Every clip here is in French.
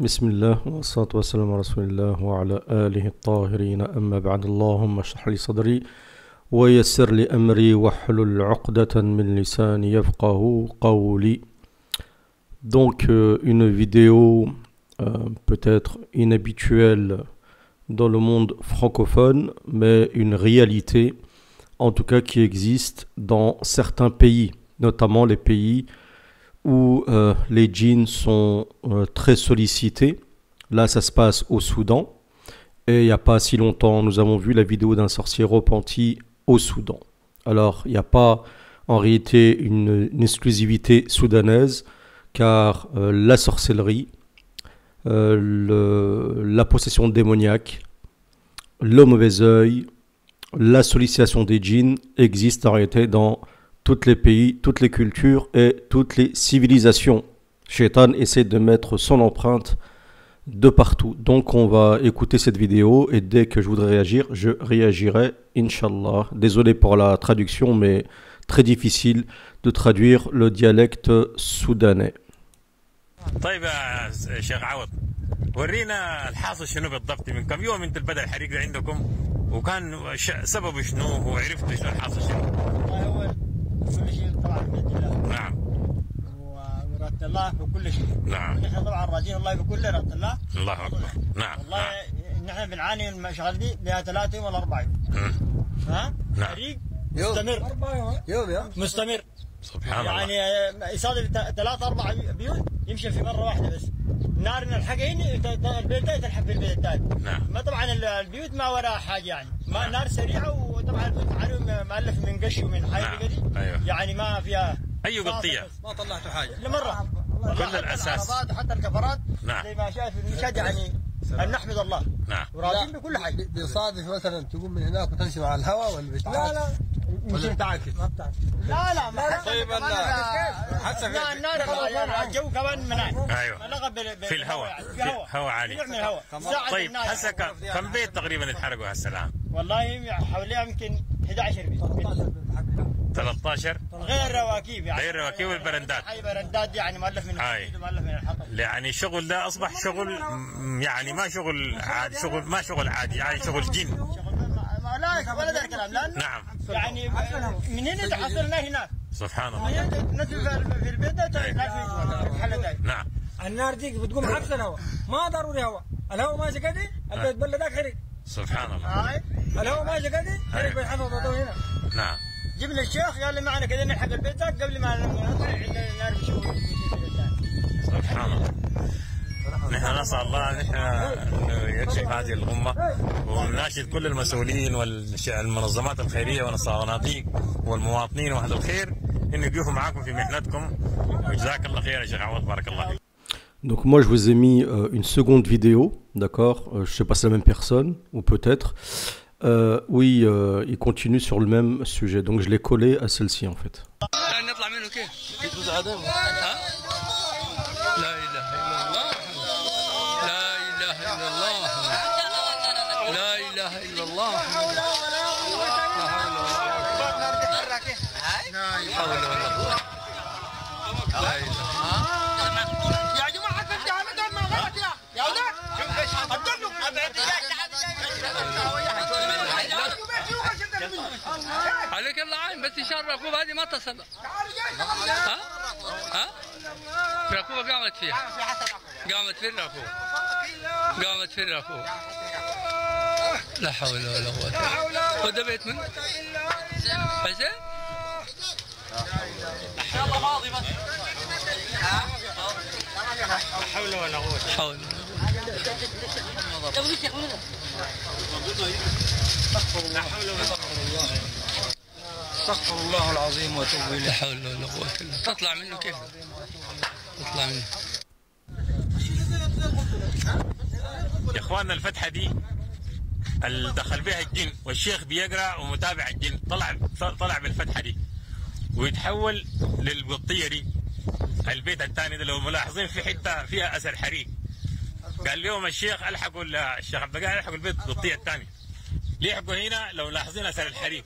بسم الله والصلاة والسلام على رسول الله وعلى آله الطاهرين أما بعد اللهم اشرح لي صدري ويسر لي أمري واحلل عقدة من لساني يفقه قولي. Donc une vidéo peut-être inhabituelle dans le monde francophone, mais une réalité en tout cas qui existe dans certains pays, notamment les pays où les djinns sont très sollicités. Là, ça se passe au Soudan. Et il n'y a pas si longtemps, nous avons vu la vidéo d'un sorcier repenti au Soudan. Alors, il n'y a pas en réalité une exclusivité soudanaise, car la sorcellerie, la possession démoniaque, le mauvais œil, la sollicitation des djinns existe en réalité dans tous les pays, toutes les cultures et toutes les civilisations. Shaitan essaie de mettre son empreinte de partout. Donc on va écouter cette vidéo et dès que je voudrais réagir, je réagirai, Inch'Allah. Désolé pour la traduction, mais très difficile de traduire le dialecte soudanais. طيب يا شيخ عوض، ورينا الحاصل شنو بالضبط. من كم يوم انت بدأ الحريق ده عندكم، وكان سببه شنو، وعرفتوا شنو الحاصل شنو؟ والله كل شيء طبعا بيد الله. نعم. وإرادة الله بكل شيء. نعم. نحن طبعا راجين الله بكل إرادة الله. الله أكبر. نعم. والله نحن بنعاني من المشغل دي لها 3 يوم ولا 4 يوم. ها؟ نعم. حريق مستمر. يوم مستمر. سبحان الله. يعني يصادف 3 4 بيوت يمشي في مرة واحدة بس. نار نلحق هنا البيت ده تلحق في البيت الثاني. نعم. ما طبعا البيوت ما وراها حاجة يعني. ما نعم. نار سريعة، وطبعا البيوت عليهم مؤلف من قش ومن حاجة نعم. دي. أيوه. يعني ما فيها أي قطية؟ ما طلعتوا حاجة لمرة. كل الأساس. حتى الكفرات. نعم. زي ما شايف المشهد يعني أن نحمد الله. نعم. وراضين بكل حاجة. بيصادف مثلا تقوم من هناك وتمشي مع الهواء ولا لا مش بتعكس؟ ما بتعكس. لا ما طيب حتى في النار الجو كمان مناي. أيوه. في الهواء. في هواء عالي. يعمل هواء. طيب هسه كم بيت تقريبا اتحرقوا هسه الآن؟ والله حوالي يمكن 11 بيت. 13 غير رواكيب يعني. غير رواكيب والبرندات. اي برندات يعني مؤلف من الحديد ومؤلف من الحطب. يعني الشغل ده اصبح شغل، يعني ما شغل عادي، شغل ما شغل عادي، يعني شغل جن. لا ولا ده الكلام. لان نعم. يعني من هنا تحصلنا هناك. سبحان الله. نزل في البيت ده في الحل ده. نعم. النار دي بتقوم عكس الهواء، ما ضروري هواء، الهواء ماشي كده البيت بلدك حريق. سبحان الله. الهواء ماشي كده حريق بيتحفظ هنا. نعم. جبنا الشيخ قال لي معنا كده نلحق البيت ده قبل ما نطلع النار بشوف. سبحان الله. نحن نسأل الله نحن يكشف هذه الأمة، ونناشد كل المسؤولين والمنظمات الخيرية والصناديق والمواطنين وأهل الخير إنه يقفوا معاكم في محنتكم، وجزاك الله خير يا شيخ عوض، بارك الله فيك. Donc moi je vous ai mis une seconde vidéo, d'accord, je sais pas si c'est la même personne, ou peut-être. Oui, il continue sur le même sujet, donc je l'ai collé à celle-ci en fait. عليك الله عين، بس يشار الركوبة هذه ما تصل. ها؟ الركوبة قامت فيها. قامت في الركوبة. قامت في الركوبة. لا حول ولا قوة إلا بالله. وده بيت من؟ حسين؟ يلا فاضي بس. لا حول ولا قوة. حول. استغفر الله العظيم واتوب اليه. لا حول ولا قوة الا بالله. تطلع منه كيف؟ تطلع منه. يا اخواننا الفتحة دي اللي دخل بها الجن والشيخ بيقرا ومتابع الجن طلع بالفتحة دي ويتحول للقطية دي. البيت الثاني ده لو ملاحظين في حتة فيها أثر حريق. قال لهم الشيخ الحقوا الشيخ عبد القادر الحقوا البيت القطية الثاني. ليحقوا هنا لو ملاحظين أثر الحريق.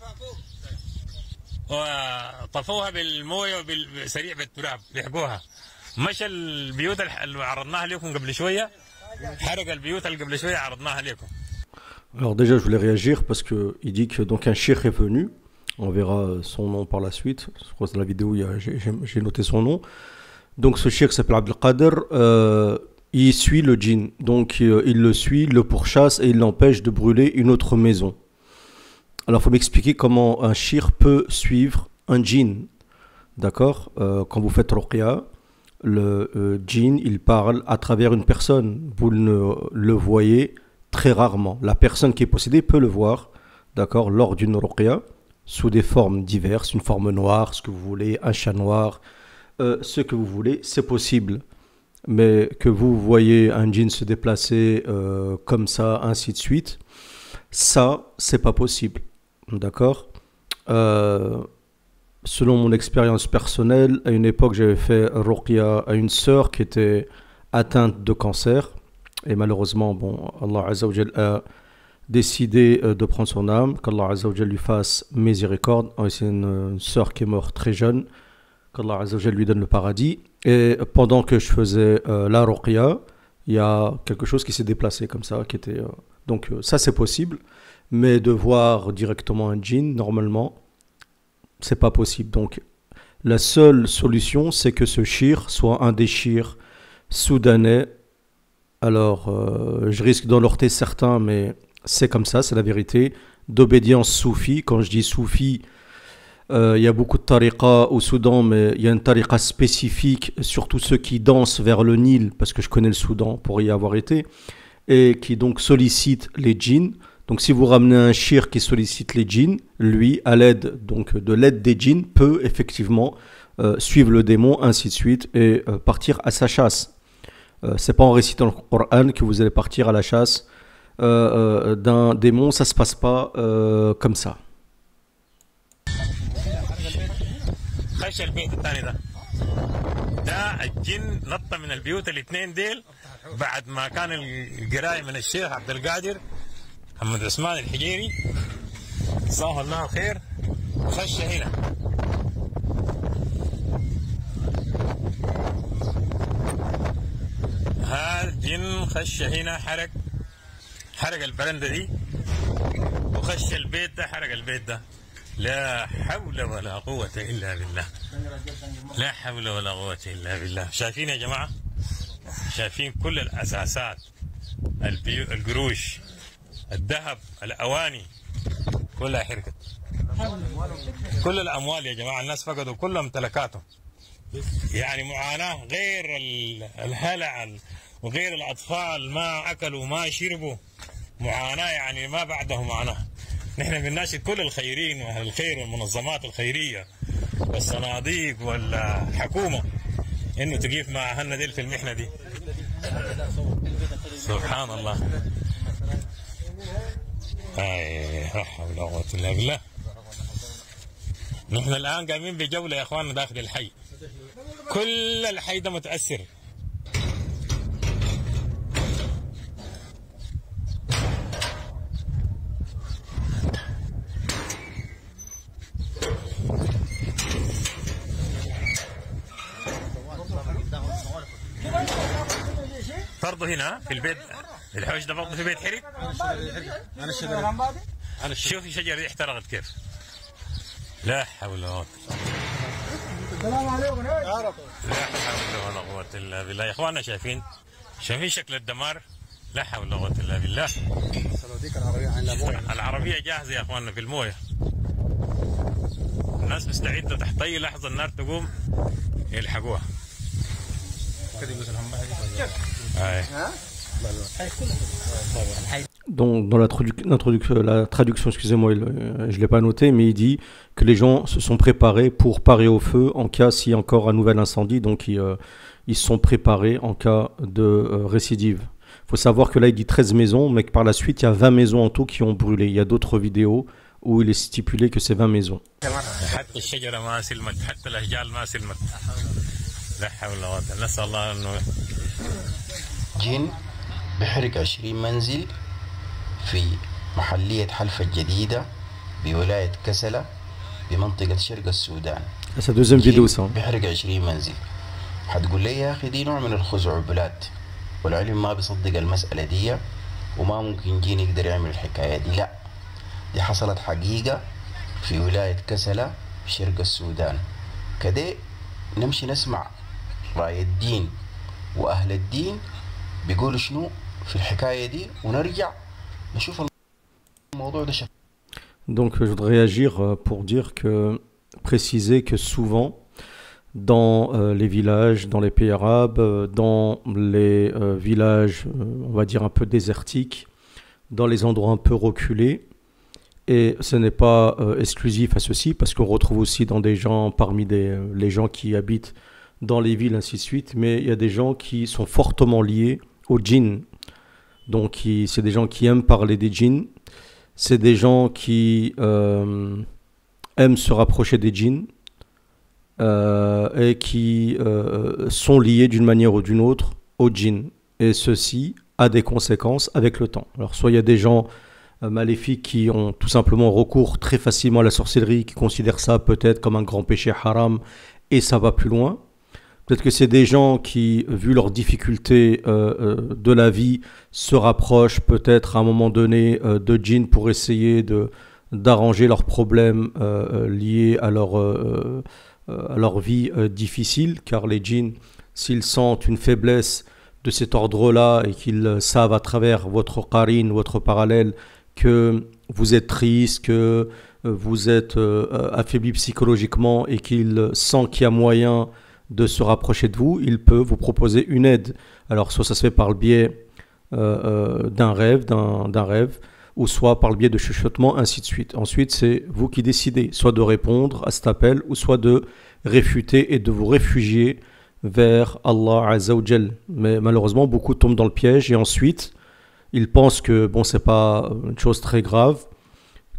وطفوها بالمويه وسريع بالتراب يحقوها. مش البيوت اللي عرضناها لكم قبل شويه حرق البيوت اللي قبل شويه عرضناها لكم. Alors déjà, je voulais réagir parce que il dit que donc un cheikh est venu. On verra son nom par la suite. Je crois que dans la vidéo, j'ai noté son nom. Donc ce cheikh s'appelle Abdelkader. Il suit le djinn. Donc il le suit, il le pourchasse et il l'empêche de brûler une autre maison. Alors il faut m'expliquer comment un cheikh peut suivre un djinn. D'accord, quand vous faites ruqya, le djinn, il parle à travers une personne. Vous ne le voyez très rarement. La personne qui est possédée peut le voir, d'accord, lors d'une ruqya, sous des formes diverses, une forme noire, ce que vous voulez, un chat noir, ce que vous voulez, c'est possible. Mais que vous voyez un djinn se déplacer comme ça, ainsi de suite, ça, c'est pas possible. D'accord, selon mon expérience personnelle, à une époque, j'avais fait ruqya à une sœur qui était atteinte de cancer. Et malheureusement, bon, Allah Azza wa Jal a décidé de prendre son âme, qu'Allah Azza wa Jal lui fasse miséricorde. C'est une sœur qui est morte très jeune, qu'Allah Azza wa Jal lui donne le paradis. Et pendant que je faisais la ruqya, il y a quelque chose qui s'est déplacé comme ça, qui était donc ça c'est possible, mais de voir directement un djinn, normalement, c'est pas possible. Donc la seule solution, c'est que ce shir soit un des shirs soudanais. Alors, je risque d'en heurter certains, mais c'est comme ça, c'est la vérité, d'obédience soufi. Quand je dis soufi, il y a beaucoup de tariqa au Soudan, mais il y a une tariqa spécifique, surtout ceux qui dansent vers le Nil, parce que je connais le Soudan pour y avoir été, et qui donc sollicitent les djinns. Donc si vous ramenez un shir qui sollicite les djinns, lui, à l'aide donc de l'aide des djinns, peut effectivement suivre le démon, ainsi de suite, et partir à sa chasse. C'est pas en récitant le Coran que vous allez partir à la chasse d'un démon, ça se passe pas comme ça. خش البيت الثاني ده الجن نط من البيوت الاثنين ديل بعد ما كان القرايه من الشيخ عبد القادر محمد عثمان الحجيري جزاه الله خير وخش هنا. هذا الجن خش هنا حرق البرندة دي وخش البيت ده حرق البيت ده. لا حول ولا قوة إلا بالله. لا حول ولا قوة إلا بالله. شايفين يا جماعة؟ شايفين كل الأساسات، القروش، الذهب، الأواني، كلها حرقت. كل الأموال يا جماعة الناس فقدوا كل ممتلكاتهم. يعني معاناة غير الهلع وغير الأطفال ما أكلوا ما شربوا، معاناة يعني ما بعده معاناة. نحن بنناشد كل الخيرين واهل الخير والمنظمات الخيريه والصناديق والحكومه انه تقيف مع اهلنا ديل في المحنه دي. سبحان الله. لا حول ولا قوه الا بالله. نحن الان قايمين بجوله يا اخواننا داخل الحي. كل الحي ده متاثر. برضه هنا في البيت الحوش ده برضه في بيت حرق. انا شوفي شجره دي احترقت كيف. لا حول ولا قوه. السلام عليكم. لا حول ولا قوه الا بالله. يا اخواننا شايفين شكل الدمار. لا حول ولا قوه الا بالله. العربيه جاهزه يا اخواننا في المويه. الناس مستعده تحت اي لحظه النار تقوم يلحقوها. Donc, dans la traduction, excusez-moi, je ne l'ai pas noté, mais il dit que les gens se sont préparés pour parer au feu en cas s'il y a encore un nouvel incendie. Donc, ils se sont préparés en cas de récidive. Il faut savoir que là, il dit 13 maisons, mais que par la suite, il y a 20 maisons en tout qui ont brûlé. Il y a d'autres vidéos où il est stipulé que c'est 20 maisons. جن بحرق 20 منزل في محلية حلفة الجديدة بولاية كسلة بمنطقة شرق السودان. C'est la deuxième vidéo ça. بحرق 20 منزل. حتقول لي يا أخي دي نوع من الخزعبلات. والعلم ما بيصدق المسألة دي وما ممكن جين يقدر يعمل الحكاية دي. لا، دي حصلت حقيقة في ولاية كسلة في شرق السودان. كده نمشي نسمع رأي الدين وأهل الدين بيقولوا شنو في الحكاية دي ونرجع نشوف الموضوع ده. Donc je voudrais réagir pour dire que, préciser que souvent dans les villages, dans les pays arabes, dans les villages, on va dire un peu désertiques, dans les endroits un peu reculés, et ce n'est pas exclusif à ceci, parce qu'on retrouve aussi dans des gens, parmi les gens qui habitent dans les villes, ainsi de suite, mais il y a des gens qui sont fortement liés aux djinns. Donc c'est des gens qui aiment parler des djinns, c'est des gens qui aiment se rapprocher des djinns, et qui sont liés d'une manière ou d'une autre aux djinns. Et ceci a des conséquences avec le temps. Alors soit il y a des gens maléfiques qui ont tout simplement recours très facilement à la sorcellerie, qui considèrent ça peut-être comme un grand péché haram, et ça va plus loin. Peut-être que c'est des gens qui, vu leurs difficultés de la vie, se rapprochent peut-être à un moment donné de djinns pour essayer d'arranger leurs problèmes liés à leur vie difficile, car les djinns, s'ils sentent une faiblesse de cet ordre-là et qu'ils savent à travers votre qarine, votre parallèle, que vous êtes triste, que vous êtes affaibli psychologiquement et qu'ils sentent qu'il y a moyen de se rapprocher de vous, il peut vous proposer une aide. Alors soit ça se fait par le biais d'un rêve, ou soit par le biais de chuchotements, ainsi de suite. Ensuite, c'est vous qui décidez, soit de répondre à cet appel, ou soit de réfuter et de vous réfugier vers Allah Azza wa Jal. Mais malheureusement, beaucoup tombent dans le piège, et ensuite, ils pensent que bon, c'est pas une chose très grave,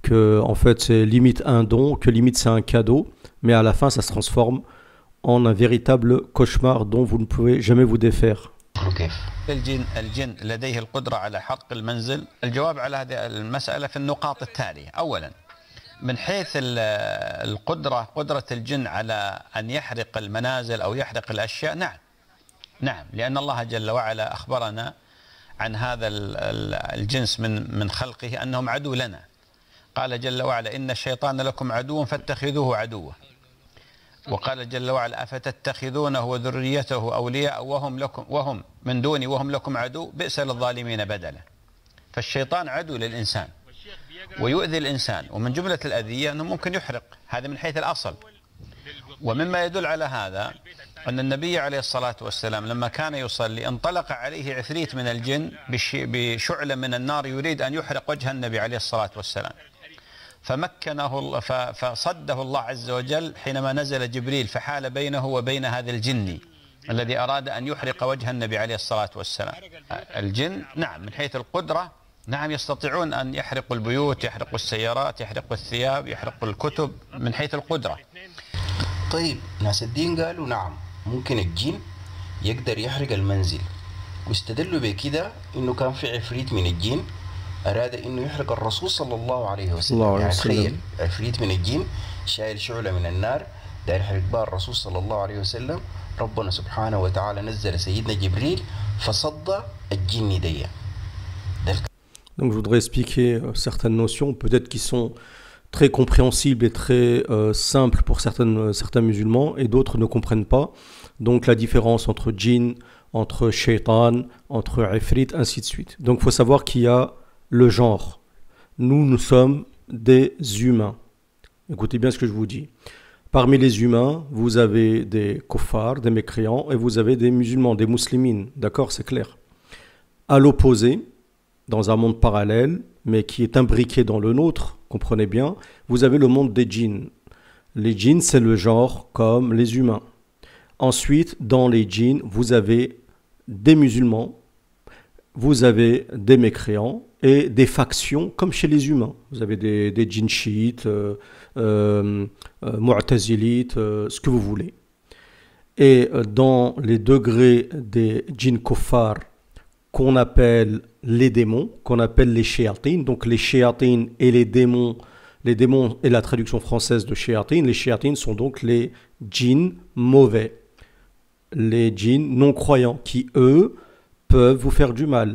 que en fait c'est limite un don, que limite c'est un cadeau, mais à la fin, ça se transforme en un véritable cauchemar dont vous ne pouvez jamais vous défaire. الجن لديه القدرة على حرق المنزل. الجواب على هذه المسألة في النقاط التالية. أولا، من حيث القدرة، قدرة الجن على أن يحرق المنازل أو يحرق الأشياء، نعم، لأن الله جل وعلا أخبرنا عن هذا الجنس من خلقه أنهم عدو لنا. قال جل وعلا: إن الشيطان لكم عدو فاتخذوه عدوا. وقال جل وعلا: أفتتخذونه وذريته أولياء وهم من دوني وهم لكم عدو بئس للظالمين بدلا. فالشيطان عدو للإنسان ويؤذي الإنسان، ومن جملة الأذية أنه ممكن يحرق، هذا من حيث الأصل. ومما يدل على هذا أن النبي عليه الصلاة والسلام لما كان يصلي انطلق عليه عفريت من الجن بشعلة من النار يريد أن يحرق وجه النبي عليه الصلاة والسلام، فمكنه فصده الله عز وجل حينما نزل جبريل فحال بينه وبين هذا الجني الذي أراد أن يحرق وجه النبي عليه الصلاة والسلام. الجن نعم من حيث القدرة نعم يستطيعون أن يحرقوا البيوت، يحرقوا السيارات، يحرقوا الثياب، يحرقوا الكتب، من حيث القدرة. طيب ناس الدين قالوا نعم ممكن الجن يقدر يحرق المنزل، واستدلوا بكده إنه كان في عفريت من الجن أراد إنه يحرق الرسول صلى الله عليه وسلم. يعني تخيل عفريت من الجن شايل شعلة من النار داير يحرق بها الرسول صلى الله عليه وسلم. ربنا سبحانه وتعالى نزل سيدنا جبريل فصد الجن دي. Donc je voudrais expliquer certaines notions, peut-être qui sont très compréhensibles et très simples pour certains musulmans, et d'autres ne comprennent pas. Donc la différence entre djinn, entre shaitan, entre ifrit, ainsi de suite. Donc il faut savoir qu'il y a le genre. Nous sommes des humains. Écoutez bien ce que je vous dis. Parmi les humains, vous avez des kuffars, des mécréants, et vous avez des musulmans, des muslimines. D'accord, c'est clair. À l'opposé, dans un monde parallèle, mais qui est imbriqué dans le nôtre, comprenez bien, vous avez le monde des djinns. Les djinns, c'est le genre comme les humains. Ensuite, dans les djinns, vous avez des musulmans, vous avez des mécréants et des factions comme chez les humains. Vous avez des djinns chiites, mu'tazilites, ce que vous voulez. Et dans les degrés des djinns kuffar, qu'on appelle les démons, qu'on appelle les shéatines. Donc les shéatines et les démons est la traduction française de shéatines. Les shéatines sont donc les djinns mauvais, les djinns non croyants qui, eux, peuvent vous faire du mal.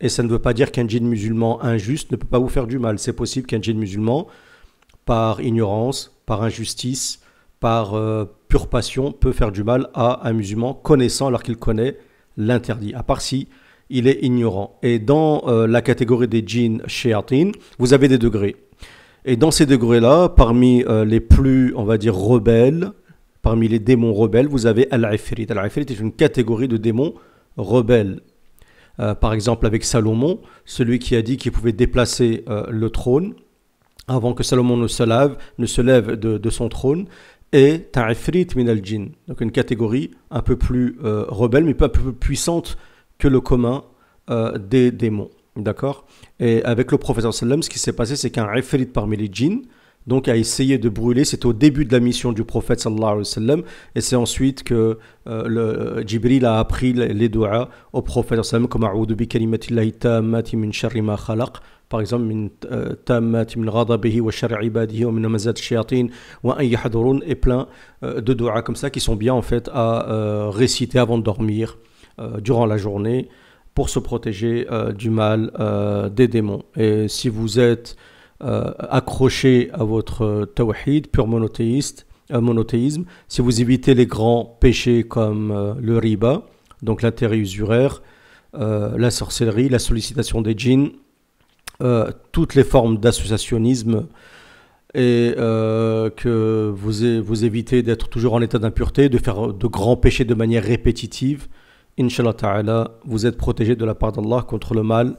Et ça ne veut pas dire qu'un djinn musulman injuste ne peut pas vous faire du mal. C'est possible qu'un djinn musulman, par ignorance, par injustice, par pure passion, peut faire du mal à un musulman connaissant alors qu'il connaît l'interdit, à part si il est ignorant. Et dans la catégorie des djinns shayatin, vous avez des degrés. Et dans ces degrés-là, parmi les plus, on va dire, rebelles, parmi les démons rebelles, vous avez Al-Ifrit. Al-Ifrit est une catégorie de démons rebelles. Par exemple, avec Salomon, celui qui a dit qu'il pouvait déplacer le trône avant que Salomon ne se lève de son trône, est un Ifrit min al-Jinn. Donc une catégorie un peu plus rebelle, mais un peu plus puissante que le commun des démons. D'accord? Et avec le prophète sallam, ce qui s'est passé, c'est qu'un Ifrit parmi les djinns donc a essayé de brûler, c'est au début de la mission du prophète sallallahu alayhi wa sallam, et c'est ensuite que Jibril a appris les du'as au prophète sallallahu alayhi wa sallam, comme a'udhu bi kalimatillahi tammati min sharri ma khalaq, par exemple min tammati min ghadabihi wa sharri ibadihi wa min hamazat shayatin wa an yahdurun, et plein de du'as comme ça qui sont bien en fait à réciter avant de dormir durant la journée pour se protéger du mal des démons. Et si vous êtes accroché à votre tawhid, pur monothéisme, si vous évitez les grands péchés comme le riba, donc l'intérêt usuraire, la sorcellerie, la sollicitation des djinns, toutes les formes d'associationnisme, et que vous évitez d'être toujours en état d'impureté, de faire de grands péchés de manière répétitive, Inch'Allah Ta'ala, vous êtes protégé de la part d'Allah contre le mal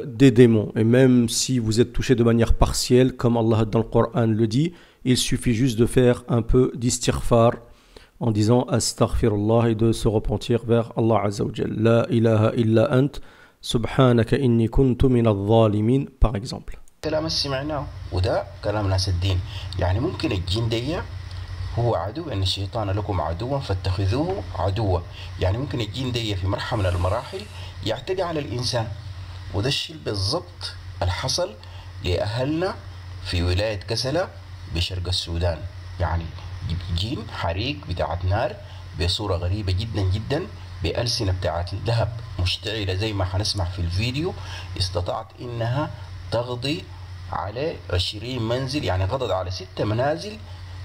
des démons. Et même si vous êtes touché de manière partielle, comme Allah dans le Coran le dit, il suffit juste de faire un peu d'istighfar en disant astaghfirullah et de se repentir vers Allah Azza wa Jal. La ilaha illa ant, subhanaka inni kuntu min al-zalimin, par exemple. كلام سمعناه وده كلام ناس الدين يعني ممكن الجن دي هو عدو ان الشيطان لكم عدوا فاتخذوه عدوا يعني ممكن الجن دي في مرحله من المراحل يعتدي على الانسان وده الشيء بالضبط الحصل لاهلنا في ولايه كسلة بشرق السودان يعني جن حريق بتاعت نار بصوره غريبه جدا جدا بألسنة بتاعت ذهب مشتعله زي ما حنسمع في الفيديو استطاعت انها تقضي على 20 منزل يعني قضت على 6 منازل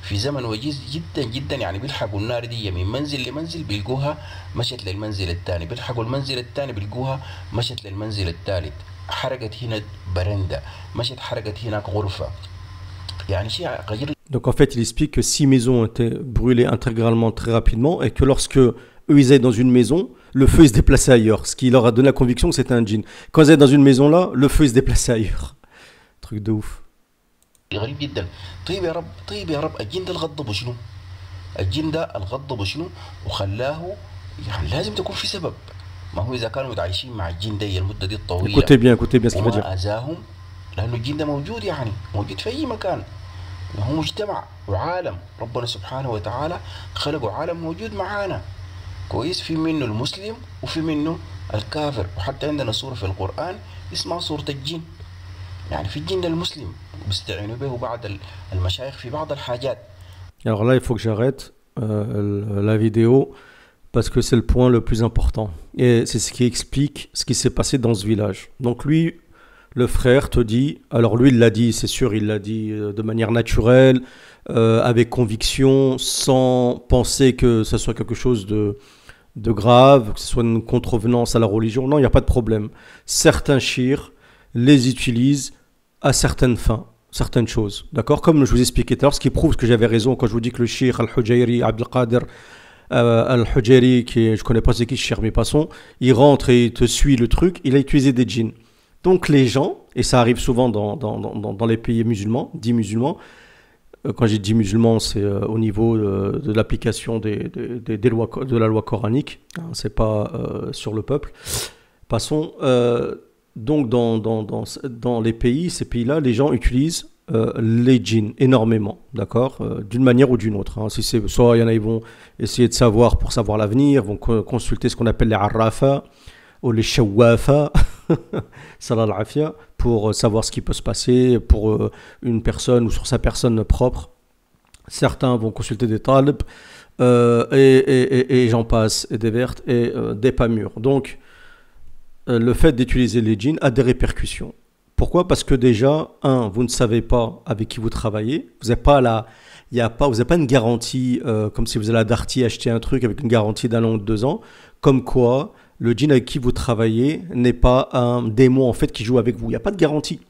في زمن وجيز جدا جدا يعني بيلحقوا النار دي من منزل لمنزل بيلقوها مشت للمنزل الثاني بيلحقوا المنزل الثاني بيلقوها مشت للمنزل الثالث حرقت هنا برندة مشت حرقت هناك غرفة يعني شيء غير. Donc en fait il explique que 6 maisons ont été brûlées intégralement très rapidement et que lorsque eux ils étaient dans une maison, le feu il se déplaçait ailleurs, ce qui leur a donné la conviction que c'était un djinn. Quand ils étaient dans une maison là, le feu il se déplaçait ailleurs. Truc de ouf. غريب جدا. طيب يا رب طيب يا رب الجن ده الغضب شنو؟ الجن ده الغضب شنو وخلاه يعني لازم تكون في سبب. ما هو اذا كانوا متعايشين مع الجن ده المده دي الطويله écoutez bien ce qu'il veut dire. وما اذاهم لانه الجن ده موجود يعني موجود في اي مكان. هو مجتمع وعالم ربنا سبحانه وتعالى خلقوا عالم موجود معانا كويس في منه المسلم وفي منه الكافر وحتى عندنا سوره في القران اسمها سوره الجن. يعني في الجن المسلم بيستعينوا به بعض المشايخ في بعض الحاجات. Alors là, il faut que j'arrête la vidéo parce que c'est le point le plus important. Et c'est ce qui explique ce qui s'est passé dans ce village. Donc lui, le frère te dit, alors lui il l'a dit, c'est sûr, il l'a dit de manière naturelle, avec conviction, sans penser que ce soit quelque chose de grave, que ce soit une contrevenance à la religion. Non, il n'y a pas de problème. Certains chirs les utilisent à certaines fins, certaines choses. D'accord? Comme je vous expliquais tout à l'heure, ce qui prouve que j'avais raison quand je vous dis que le shir Al-Hujayri, Abdelkader Al-Hujayri, qui est, je ne connais pas c'est qui, shir, mais passons, il rentre et il te suit le truc, il a utilisé des djinns. Donc les gens, et ça arrive souvent dans les pays musulmans, dits musulmans, quand j'ai dit musulmans, c'est au niveau de l'application des lois, de la loi coranique, hein, c'est pas sur le peuple. Passons. Donc dans les pays, ces pays-là, les gens utilisent les djinns énormément, d'accord, d'une manière ou d'une autre. Hein. Si c'est, soit il y en a, ils vont essayer de savoir pour savoir l'avenir, vont consulter ce qu'on appelle les arrafa ou les shawafa, salat al-afia, pour savoir ce qui peut se passer pour une personne ou sur sa personne propre. Certains vont consulter des talib et j'en passe, et des vertes et des pas mûres. Donc le fait d'utiliser les djinns a des répercussions. Pourquoi? Parce que déjà, vous ne savez pas avec qui vous travaillez. Vous n'avez pas vous n'avez pas une garantie, comme si vous allez à Darty acheter un truc avec une garantie d'1 an ou de 2 ans, comme quoi le djinn avec qui vous travaillez n'est pas un démon en fait qui joue avec vous. Il n'y a pas de garantie.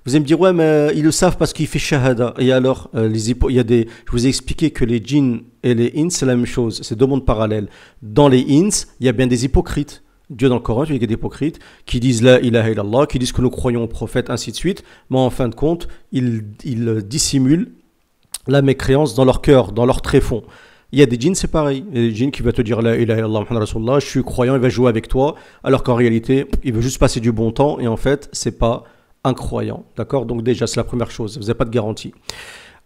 Vous allez me dire, ouais, mais ils le savent parce qu'il fait shahada. Et alors, je vous ai expliqué que les djinns et les ins, c'est la même chose. C'est 2 mondes parallèles. Dans les ins, il y a bien des hypocrites. Dieu dans le Coran, il y a des hypocrites qui disent la ilaha illallah, qui disent que nous croyons au prophète, ainsi de suite. Mais en fin de compte, ils dissimulent la mécréance dans leur cœur, dans leur tréfonds. Il y a des djinns, c'est pareil. Il y a des djinns qui vont te dire la ilaha illallah, Muhammad Rasulullah, je suis croyant, il va jouer avec toi. Alors qu'en réalité, il veut juste passer du bon temps. Et en fait, c'est pas incroyant, d'accord? Donc déjà, c'est la première chose, vous n'avez pas de garantie.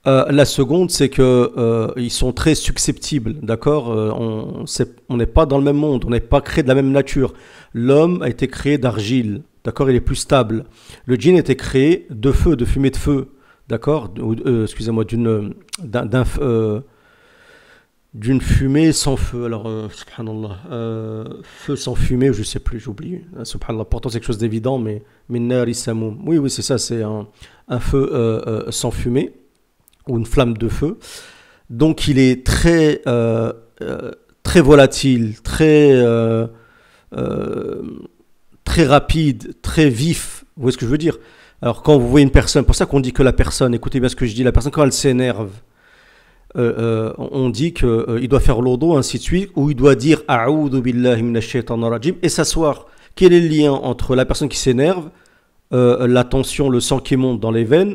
La seconde, c'est que ils sont très susceptibles, d'accord? On n'est pas dans le même monde, on n'est pas créé de la même nature. L'homme a été créé d'argile, d'accord? Il est plus stable. Le djinn a été créé de feu, de fumée de feu, d'accord? Excusez-moi, d'une fumée sans feu. Alors, subhanallah, feu sans fumée, je ne sais plus, j'oublie. Subhanallah, pourtant c'est quelque chose d'évident, mais nari samoum. Oui, c'est ça, c'est un feu sans fumée, ou une flamme de feu. Donc il est très, très volatile, très rapide, très vif. Vous voyez ce que je veux dire? Alors quand vous voyez une personne, pour ça qu'on dit que la personne, écoutez bien ce que je dis, la personne quand elle s'énerve, on dit qu'il doit faire l'odo, ainsi de suite, ou il doit dire A'oudhu billahi minash shaitanir rajim et s'asseoir. Quel est le lien entre la personne qui s'énerve, la tension, le sang qui monte dans les veines,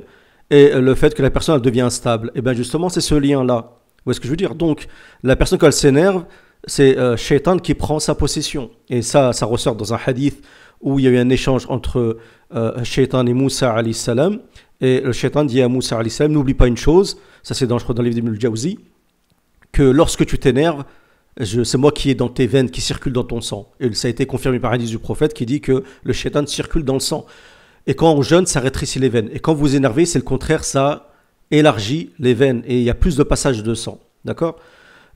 et le fait que la personne elle devient instable? Et bien justement, c'est ce lien-là. Vous voyez ce que je veux dire? Donc, la personne quand elle s'énerve, c'est Shaitan qui prend sa possession. Et ça ressort dans un hadith où il y a eu un échange entre Shaitan et Moussa alayhi salam. Et le Shaitan dit à Moussa alayhi salam, n'oublie pas une chose, ça c'est dans le livre d'Ibn al-Jawzi, que lorsque tu t'énerves, c'est moi qui est dans tes veines, qui circule dans ton sang. Et ça a été confirmé par un hadith du prophète qui dit que le Shaitan circule dans le sang. Et quand on jeûne, ça rétrécit les veines. Et quand vous énervez, c'est le contraire, ça élargit les veines. Et il y a plus de passage de sang. D'accord?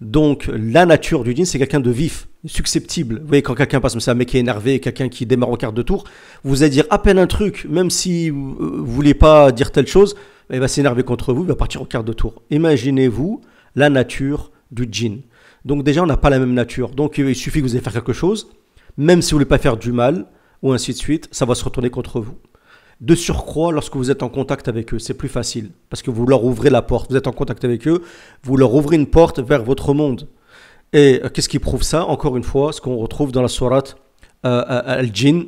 Donc, la nature du djinn, c'est quelqu'un de vif, susceptible. Vous voyez, quand quelqu'un passe, c'est un mec qui est énervé, quelqu'un qui démarre au quart de tour, vous allez dire à peine un truc, même si vous ne voulez pas dire telle chose, il va s'énerver contre vous, il va partir au quart de tour. Imaginez-vous la nature du djinn. Donc déjà, on n'a pas la même nature. Donc, il suffit que vous ayez faire quelque chose, même si vous ne voulez pas faire du mal, ou ainsi de suite, ça va se retourner contre vous. De surcroît, lorsque vous êtes en contact avec eux, c'est plus facile, parce que vous leur ouvrez la porte, vous êtes en contact avec eux, vous leur ouvrez une porte vers votre monde. Et qu'est-ce qui prouve ça? Encore une fois, ce qu'on retrouve dans la sourate Al-Jinn,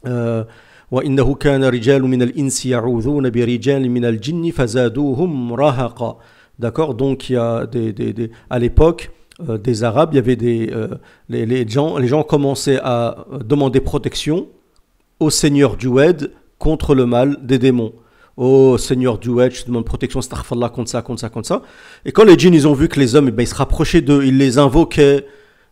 وَإِنَّهُ كَانَ رِجَالٌ مِنَ الْإِنسِ يَعُوذُونَ بِرِجَالٍ مِنَ الْجِنِّ فَزَادُوهُمْ رَهَقًا. D'accord? Donc il y a à l'époque des Arabes, il y avait les gens commençaient à demander protection au Seigneur du Wed contre le mal des démons. Oh Seigneur du Wed, je demande protection, astaghfirullah, contre ça. Et quand les djinns ils ont vu que les hommes, ils se rapprochaient d'eux, ils les invoquaient,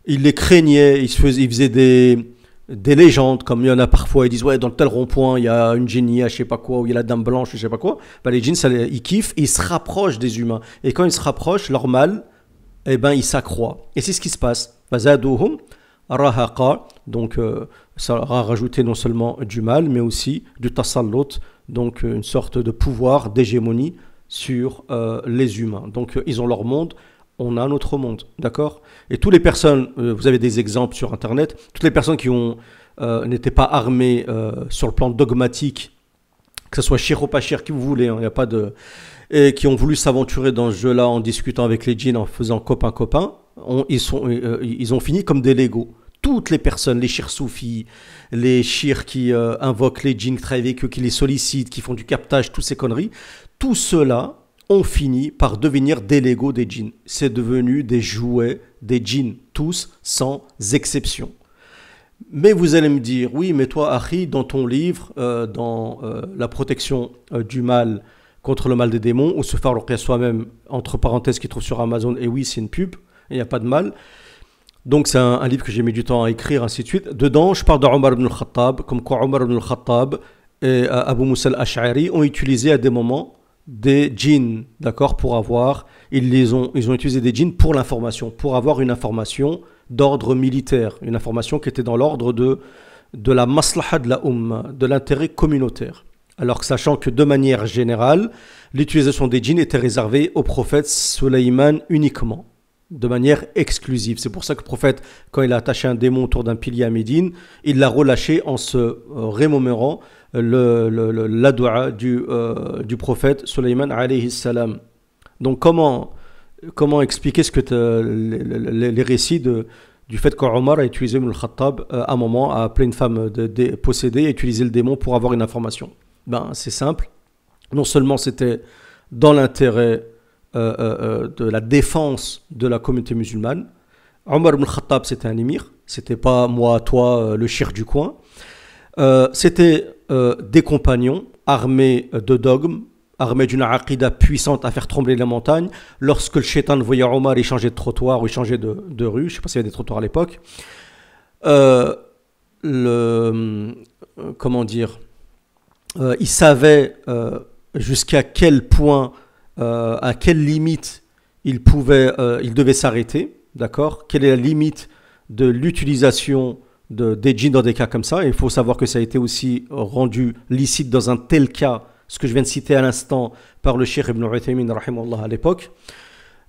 ils les craignaient, ils faisaient des légendes, comme il y en a parfois, ils disent ouais, dans tel rond-point, il y a une génie, je sais pas quoi, ou il y a la dame blanche, je sais pas quoi. Les djinns, ils kiffent, ils se rapprochent des humains. Et quand ils se rapprochent, leur mal, il s'accroît. Et c'est ce qui se passe. Fazaduhum rahaqa, donc ça leur a rajouté non seulement du mal, mais aussi du tasallut, donc une sorte de pouvoir d'hégémonie sur les humains. Donc ils ont leur monde, on a notre monde, d'accord? Et toutes les personnes, vous avez des exemples sur Internet, toutes les personnes qui n'étaient pas armées sur le plan dogmatique, que ce soit shir ou pas shir, qui vous voulez, il n'y a pas de... et qui ont voulu s'aventurer dans ce jeu-là en discutant avec les djinns, en faisant copain-copain, ils ont fini comme des Legos. Toutes les personnes, les shirs soufis, les shirs qui invoquent les djinns, qui travaillent avec eux, qui les sollicitent, qui font du captage, toutes ces conneries, tout cela ont fini par devenir des Legos des djinns. C'est devenu des jouets des djinns, tous sans exception. Mais vous allez me dire, oui, mais toi, Akhi, dans ton livre, dans la protection du mal contre le mal des démons, ou se faire ruqya soi-même, entre parenthèses, qui trouve sur Amazon, et oui, c'est une pub, il n'y a pas de mal. Donc c'est un livre que j'ai mis du temps à écrire, ainsi de suite. Dedans, je parle d'Omar ibn al-Khattab, comme quoi Omar ibn al-Khattab et Abu Moussa al-Ash'ari ont utilisé à des moments des djinns, d'accord, ils ont utilisé des djinns pour l'information, pour avoir une information d'ordre militaire, une information qui était dans l'ordre de la maslaha de la umma, de l'intérêt communautaire. Alors que sachant que de manière générale, l'utilisation des djinns était réservée au prophète Sulayman uniquement, de manière exclusive. C'est pour ça que le prophète, quand il a attaché un démon autour d'un pilier à Médine, il l'a relâché en se remémorant la dua du prophète Sulayman alayhi salam. Donc comment expliquer les récits du fait qu'Omar a utilisé Ibn al-Khattab à un moment, a appelé une femme possédée et utilisé le démon pour avoir une information? C'est simple. Non seulement c'était dans l'intérêt de la défense de la communauté musulmane. Omar ibn al-Khattab, c'était un émir. C'était pas moi, toi, le shir du coin. C'était des compagnons armés de dogmes, armés d'une aqida puissante à faire trembler les montagnes. Lorsque le shaitan voyait Omar, il changeait de trottoir ou il changeait de rue. Je ne sais pas s'il y avait des trottoirs à l'époque. Comment dire, il savait jusqu'à quel point, à quelle limite il devait s'arrêter, d'accord? Quelle est la limite de l'utilisation des djinns dans des cas comme ça? Et il faut savoir que ça a été aussi rendu licite dans un tel cas, ce que je viens de citer à l'instant par le cheikh Ibn Uthaymin rahimahullah à l'époque.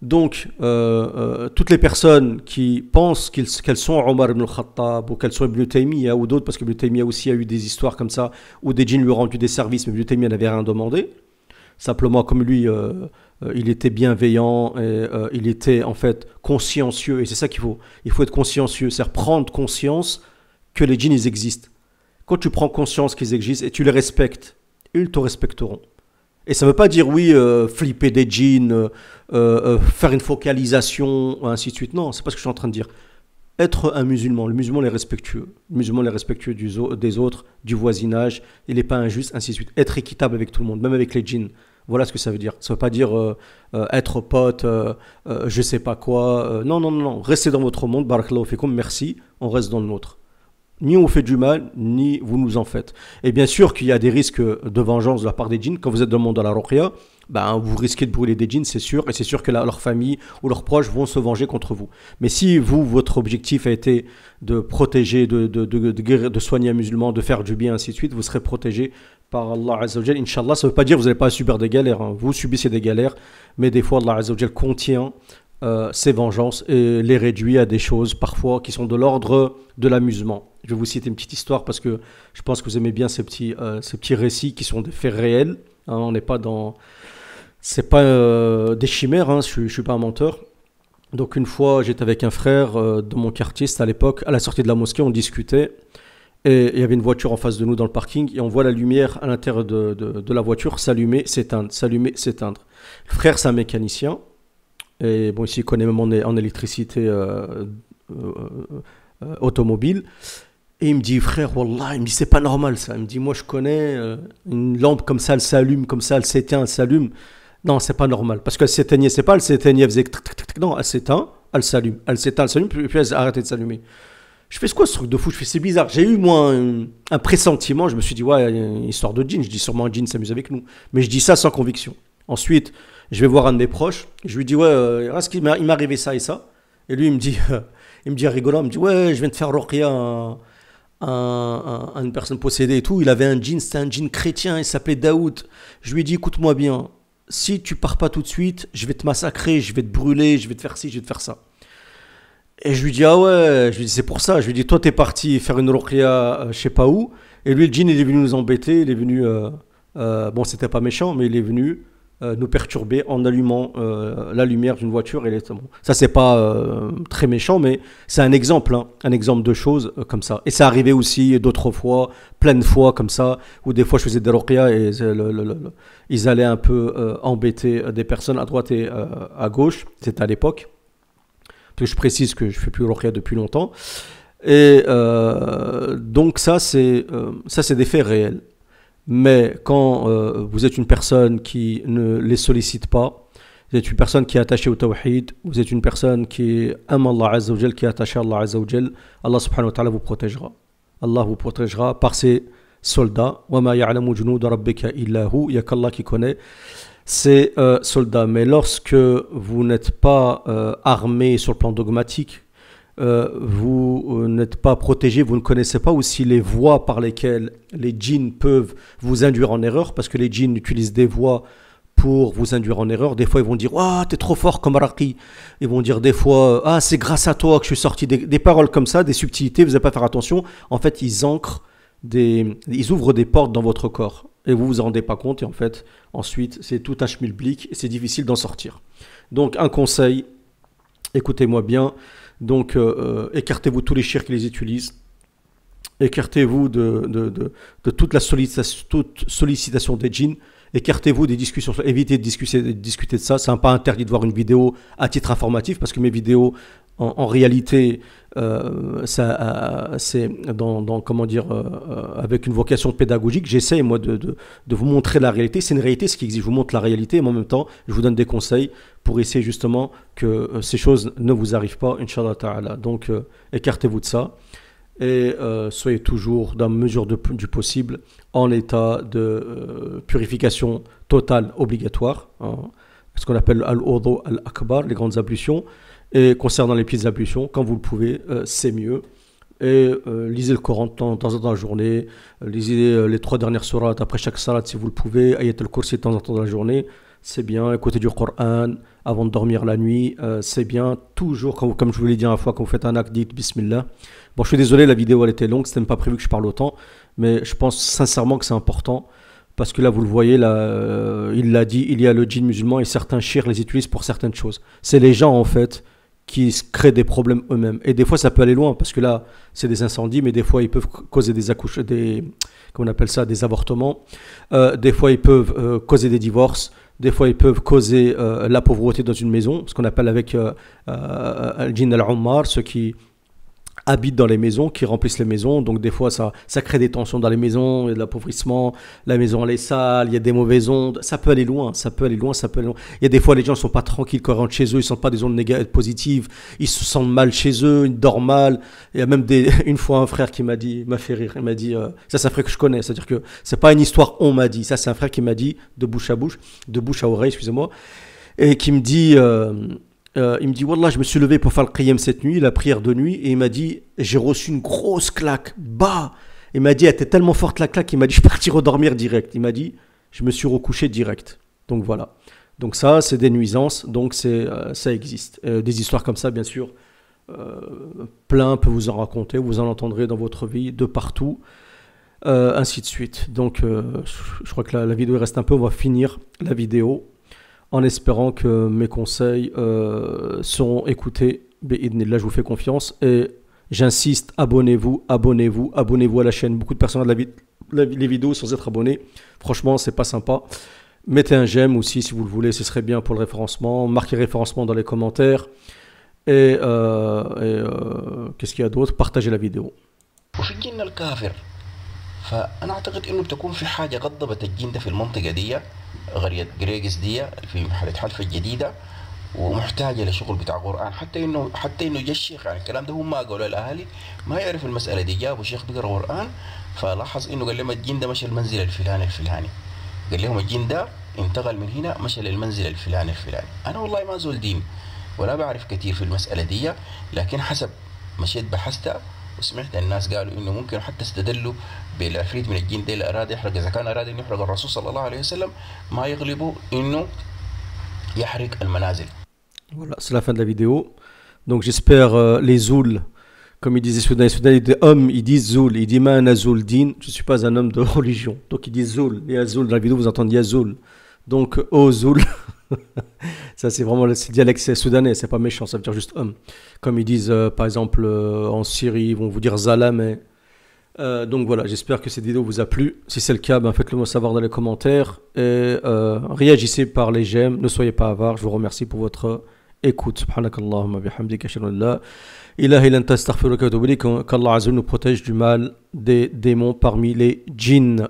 Donc, toutes les personnes qui pensent qu'elles sont Omar ibn al-Khattab ou qu'elles sont Ibn Taymiyyah ou d'autres, parce que Ibn Taymiyyah aussi a eu des histoires comme ça où des djinns lui ont rendu des services, mais Ibn Taymiyyah n'avait rien demandé. Simplement, comme lui, il était bienveillant et il était en fait consciencieux. Et c'est ça qu'il faut. Il faut être consciencieux, c'est-à-dire prendre conscience que les djinns, ils existent. Quand tu prends conscience qu'ils existent et tu les respectes, ils te respecteront. Et ça ne veut pas dire, oui, flipper des djinns, faire une focalisation, ainsi de suite. Non, c'est pas ce que je suis en train de dire. Être un musulman, le musulman est respectueux. Le musulman est respectueux des autres, du voisinage, il n'est pas injuste, ainsi de suite. Être équitable avec tout le monde, même avec les djinns. Voilà ce que ça veut dire. Ça ne veut pas dire être pote, je ne sais pas quoi. Non. Restez dans votre monde, barakallahu fikum, merci, on reste dans le nôtre. Ni on vous fait du mal, ni vous nous en faites. Et bien sûr qu'il y a des risques de vengeance de la part des djinns. Quand vous êtes dans le monde de la ruqya, vous risquez de brûler des djinns, c'est sûr. Et c'est sûr que leur famille ou leurs proches vont se venger contre vous. Mais si votre objectif a été de protéger, de soigner un musulman, de faire du bien, ainsi de suite, vous serez protégé par Allah Azza wa Jal. Inch'Allah, ça ne veut pas dire que vous n'allez pas subir des galères. Hein. Vous subissez des galères, mais des fois Allah Azza wa Jal contient ces vengeances et les réduit à des choses parfois qui sont de l'ordre de l'amusement. Je vais vous citer une petite histoire parce que je pense que vous aimez bien ces petits récits qui sont des faits réels. Hein, on n'est pas dans... C'est pas des chimères, hein, je suis pas un menteur. Donc une fois, j'étais avec un frère de mon quartier, c'était à l'époque, à la sortie de la mosquée, on discutait. Et il y avait une voiture en face de nous dans le parking et on voit la lumière à l'intérieur de la voiture s'allumer, s'éteindre, s'allumer, s'éteindre. Le frère, c'est un mécanicien. Et bon, ici, il connaît même en électricité automobile. Et il me dit, frère, wallah, il me dit, c'est pas normal ça. Il me dit, moi, je connais une lampe comme ça, elle s'allume, comme ça, elle s'éteint, elle s'allume. Non, c'est pas normal. Parce qu'elle s'éteignait, c'est pas elle s'éteignait, elle faisait... Non, elle s'éteint, elle s'allume. Elle s'éteint, elle s'allume, puis elle a arrêté de s'allumer. Je fais, c'est quoi ce truc de fou? Je fais, c'est bizarre. J'ai eu, moi, un pressentiment. Je me suis dit, ouais, il y a une histoire de djinn. Je dis, sûrement un djinn s'amuse avec nous. Mais je dis ça sans conviction. Ensuite, je vais voir un de mes proches. Je lui dis, ouais, il m'est arrivé ça et ça. Et lui, il me dit rigolant, il me dit, ouais, je viens de faire ruqya à une personne possédée et tout. Il avait un djinn, c'était un djinn chrétien, il s'appelait Daoud. Je lui ai dit, écoute-moi bien, si tu pars pas tout de suite, je vais te massacrer, je vais te brûler, je vais te faire ci, je vais te faire ça. Et je lui dis, ah ouais, je lui dis, c'est pour ça. Je lui dis, toi, t'es parti faire une ruqya je sais pas où. Et lui, le djinn, il est venu nous embêter, il est venu, bon, c'était pas méchant, mais il est venu nous perturber en allumant la lumière d'une voiture. Et bon. Ça, c'est pas très méchant, mais c'est un exemple de choses comme ça. Et ça arrivait aussi d'autres fois, plein de fois comme ça, où des fois je faisais des ruqya et ils allaient un peu embêter des personnes à droite et à gauche. C'était à l'époque. Parce que je précise que je fais plus ruqya depuis longtemps. Et donc ça, c'est des faits réels. Mais quand vous êtes une personne qui ne les sollicite pas, vous êtes une personne qui est attachée au tawhid, vous êtes une personne qui aime Allah Azza wa Jal, qui est attachée à Allah Azza wa Jal, Allah subhanahu wa ta'ala vous protégera. Allah vous protégera par ses soldats. Wa ma ya'lamu junuda rabbika illa hu, il n'y a qu'Allah qui connaît ces soldats. Mais lorsque vous n'êtes pas armé sur le plan dogmatique, vous n'êtes pas protégé, vous ne connaissez pas aussi les voies par lesquelles les djinns peuvent vous induire en erreur, parce que les djinns utilisent des voies pour vous induire en erreur. Des fois, ils vont dire « Ah, t'es trop fort comme Raqi ». Ils vont dire des fois « Ah, c'est grâce à toi que je suis sorti ». Des paroles comme ça, des subtilités, vous n'allez pas faire attention. En fait, ils ouvrent des portes dans votre corps. Et vous vous en rendez pas compte. Et en fait, ensuite, c'est tout un schmilblick et c'est difficile d'en sortir. Donc, un conseil, écoutez-moi bien. Donc, écartez-vous tous les chirs qui les utilisent. Écartez-vous de toute la sollicitation des djinns. Écartez-vous des discussions, évitez de discuter de ça. C'est pas interdit de voir une vidéo à titre informatif, parce que mes vidéos, en réalité, c'est comment dire, avec une vocation pédagogique. J'essaie, moi, de vous montrer la réalité. C'est une réalité, ce qui existe. Je vous montre la réalité, mais en même temps, je vous donne des conseils pour essayer justement que ces choses ne vous arrivent pas, Inch'Allah Ta'ala. Donc, écartez-vous de ça. Et soyez toujours, dans la mesure du possible, en état de purification totale obligatoire, hein, ce qu'on appelle al-Wudu al-Akbar, les grandes ablutions. Et concernant les petites ablutions, quand vous le pouvez, c'est mieux. Et lisez le Coran de temps en temps dans la journée, lisez les 3 dernières sourates après chaque salat si vous le pouvez, Ayat al-Kursi de temps en temps dans la journée, c'est bien. Écoutez du Coran avant de dormir la nuit, c'est bien. Toujours, comme je vous l'ai dit une fois, quand vous faites un acte, dites Bismillah. Bon, je suis désolé, la vidéo elle était longue, c'était même pas prévu que je parle autant, mais je pense sincèrement que c'est important, parce que là, vous le voyez, là, il l'a dit, il y a le djinn musulman et certains chirs les utilisent pour certaines choses. C'est les gens, en fait, qui créent des problèmes eux-mêmes. Et des fois, ça peut aller loin, parce que là, c'est des incendies, mais des fois, ils peuvent causer comment on appelle ça, des avortements. Des fois, ils peuvent causer des divorces. Des fois, ils peuvent causer la pauvreté dans une maison, ce qu'on appelle avec al-djinn al-ummar, ceux qui habitent dans les maisons, qui remplissent les maisons. Donc des fois ça crée des tensions dans les maisons, il y a de l'appauvrissement, la maison elle est sale, il y a des mauvaises ondes, ça peut aller loin. Il y a des fois les gens ne sont pas tranquilles quand ils rentrent chez eux, ils ne sentent pas des ondes négatives, positives, ils se sentent mal chez eux, ils dorment mal. Il y a même une fois un frère qui m'a fait rire, il m'a dit, ça c'est un frère que je connais, c'est-à-dire que c'est pas une histoire on m'a dit, ça c'est un frère qui m'a dit de bouche à oreille, excusez-moi, et qui me dit... il me dit, Wallah, je me suis levé pour faire le qiyam cette nuit, la prière de nuit, et il m'a dit, j'ai reçu une grosse claque, il m'a dit, elle était tellement forte la claque, il m'a dit, je suis parti redormir direct. Il m'a dit, je me suis recouché direct. Donc voilà. Donc ça, c'est des nuisances, donc ça existe. Des histoires comme ça, bien sûr, plein peut vous en raconter, vous en entendrez dans votre vie, de partout, ainsi de suite. Donc, je crois que la vidéo reste un peu, on va finir la vidéo, en espérant que mes conseils seront écoutés. Là, je vous fais confiance. Et j'insiste, abonnez-vous à la chaîne. Beaucoup de personnes regardent les vidéos sans être abonnés. Franchement, c'est pas sympa. Mettez un j'aime aussi si vous le voulez, ce serait bien pour le référencement. Marquez référencement dans les commentaires. Et qu'est-ce qu'il y a d'autre? Partagez la vidéo. فأنا أعتقد إنه بتكون في حاجة غضبت الجن ده في المنطقة دي، قرية قريقس دي في محلة حلفة الجديدة، ومحتاجة لشغل بتاع قرآن. حتى إنه جا الشيخ، يعني الكلام ده هم ما قالوا الأهالي، ما يعرف المسألة دي، جابوا شيخ بيقرأ قرآن، فلاحظ إنه قال لهم الجن ده مشى المنزل الفلاني، قال لهم الجن ده انتقل من هنا مشى للمنزل الفلاني. أنا والله ما زول دين ولا بعرف كثير في المسألة دي، لكن حسب مشيت بحثت وسمعت الناس قالوا انه ممكن حتى استدلوا بالعفريت من الجن ده اللي اراد يحرق، اذا كان اراد انه يحرق الرسول صلى الله عليه وسلم ما يغلبوا انه يحرق المنازل. Voilà, c'est la fin de la vidéo. Donc j'espère les zouls, comme ils disaient les Soudanais, des hommes, ils disent zoul, ils disent ma ana zoul din, je suis pas un homme de religion. Donc ils disent zoul, et zoul dans la vidéo vous entendez yazoul. Donc oh zoul. Ça c'est vraiment le dialecte soudanais, c'est pas méchant, ça veut dire juste homme. Comme ils disent par exemple en Syrie, ils vont vous dire zalam. Donc voilà, j'espère que cette vidéo vous a plu. Si c'est le cas, faites-le moi savoir dans les commentaires. Et réagissez par les j'aime, ne soyez pas avares. Je vous remercie pour votre écoute. Subhanakallahumma bihamdika ashhadu an la ilaha illa anta astaghfiruka wa atubu ilayk. Qu'Allah Azza wa Jalla nous protège du mal des démons parmi les djinns.